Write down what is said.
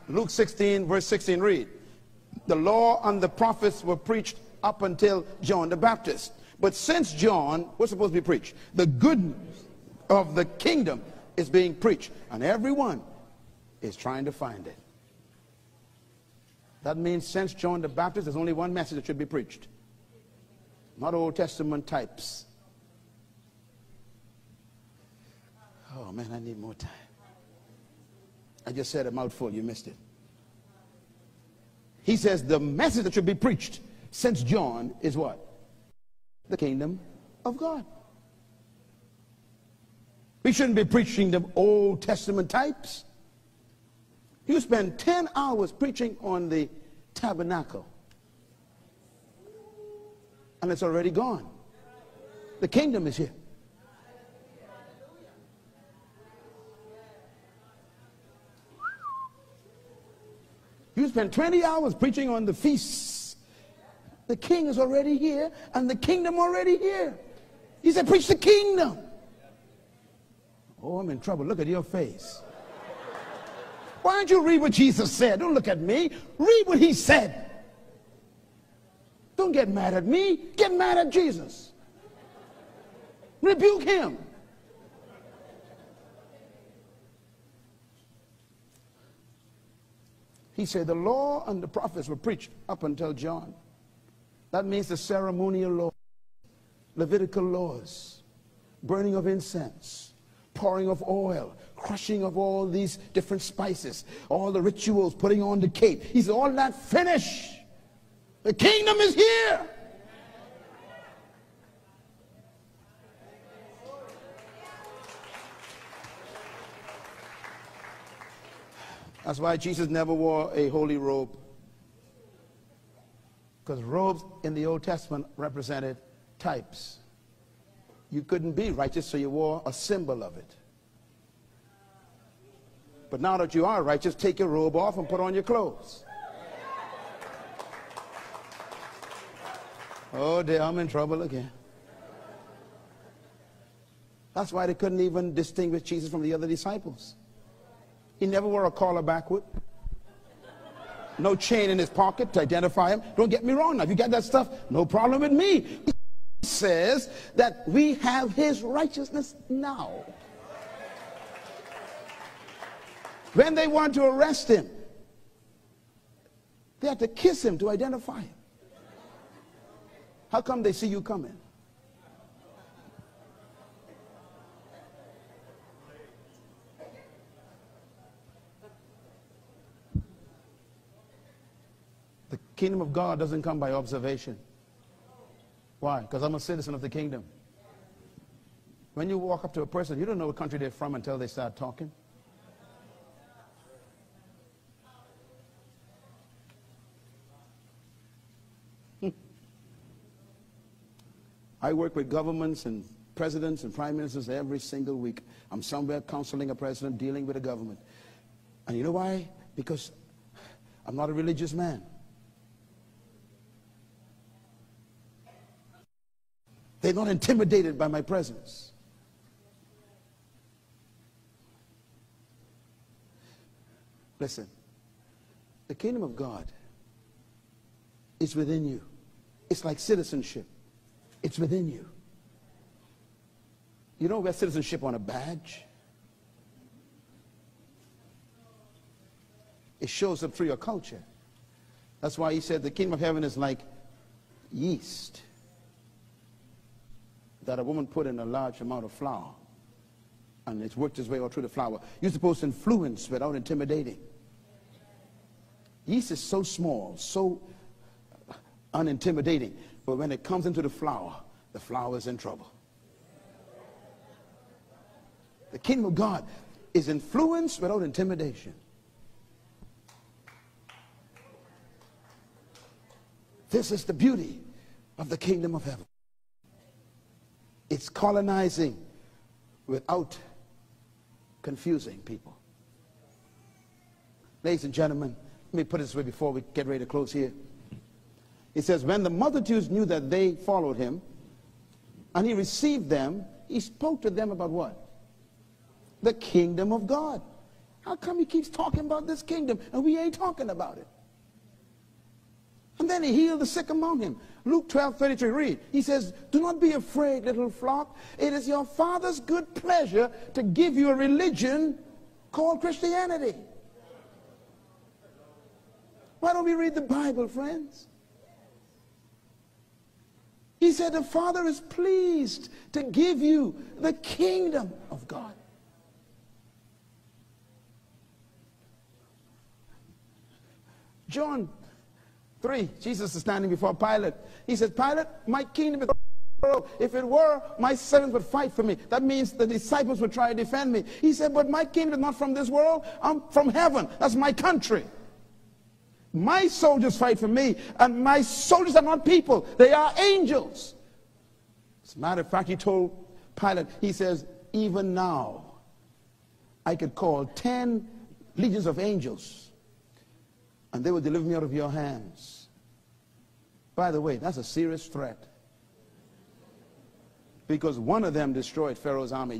Luke 16, verse 16, read. The law and the prophets were preached up until John the Baptist. But since John, what's supposed to be preached? The good news of the kingdom is being preached. And everyone is trying to find it. That means since John the Baptist, there's only one message that should be preached. Not Old Testament types. Oh man, I need more time. I just said a mouthful, you missed it. He says the message that should be preached since John is what? The kingdom of God. We shouldn't be preaching the Old Testament types. You spend 10 hours preaching on the tabernacle, and it's already gone. The kingdom is here. You spend 20 hours preaching on the feasts. The king is already here, and the kingdom already here. He said, preach the kingdom. Oh, I'm in trouble. Look at your face. Why don't you read what Jesus said? Don't look at me. Read what he said. Don't get mad at me. Get mad at Jesus. Rebuke him. He said the law and the prophets were preached up until John. That means the ceremonial laws, Levitical laws, burning of incense, pouring of oil, crushing of all these different spices, all the rituals, putting on the cape. He said, all that finished. The kingdom is here. That's why Jesus never wore a holy robe. Because robes in the Old Testament represented types. You couldn't be righteous, so you wore a symbol of it. But now that you are righteous, take your robe off and put on your clothes. Oh dear, I'm in trouble again. That's why they couldn't even distinguish Jesus from the other disciples. He never wore a collar backward. No chain in his pocket to identify him. Don't get me wrong now. If you got that stuff, no problem with me. He says that we have his righteousness now. When they want to arrest him, they have to kiss him to identify him. How come they see you coming? The kingdom of God doesn't come by observation. Why? Because I'm a citizen of the kingdom. When you walk up to a person, you don't know what country they're from until they start talking. I work with governments and presidents and prime ministers every single week. I'm somewhere counseling a president, dealing with a government. And you know why? Because I'm not a religious man. They're not intimidated by my presence. Listen, the kingdom of God is within you. It's like citizenship. It's within you. You don't wear citizenship on a badge. It shows up through your culture. That's why he said the kingdom of heaven is like yeast that a woman put in a large amount of flour, and it's worked its way all through the flour. You're supposed to influence without intimidating. Yeast is so small, so unintimidating, but when it comes into the flour is in trouble. The kingdom of God is influence without intimidation. This is the beauty of the kingdom of heaven. It's colonizing without confusing people. Ladies and gentlemen, let me put it this way before we get ready to close here. It says, when the multitudes knew that they followed him, and he received them, he spoke to them about what? The kingdom of God. How come he keeps talking about this kingdom and we ain't talking about it? And then he healed the sick among him. Luke 12:33, read. He says, do not be afraid, little flock. It is your Father's good pleasure to give you a religion called Christianity. Why don't we read the Bible, friends? He said the Father is pleased to give you the kingdom of God. John 3, Jesus is standing before Pilate. He says, Pilate, my kingdom is not of the world. If it were, my servants would fight for me. That means the disciples would try to defend me. He said, but my kingdom is not from this world. I'm from heaven. That's my country. My soldiers fight for me, and my soldiers are not people. They are angels. As a matter of fact, he told Pilate, he says, even now, I could call 10 legions of angels, and they will deliver me out of your hands. By the way, that's a serious threat, because one of them destroyed Pharaoh's army.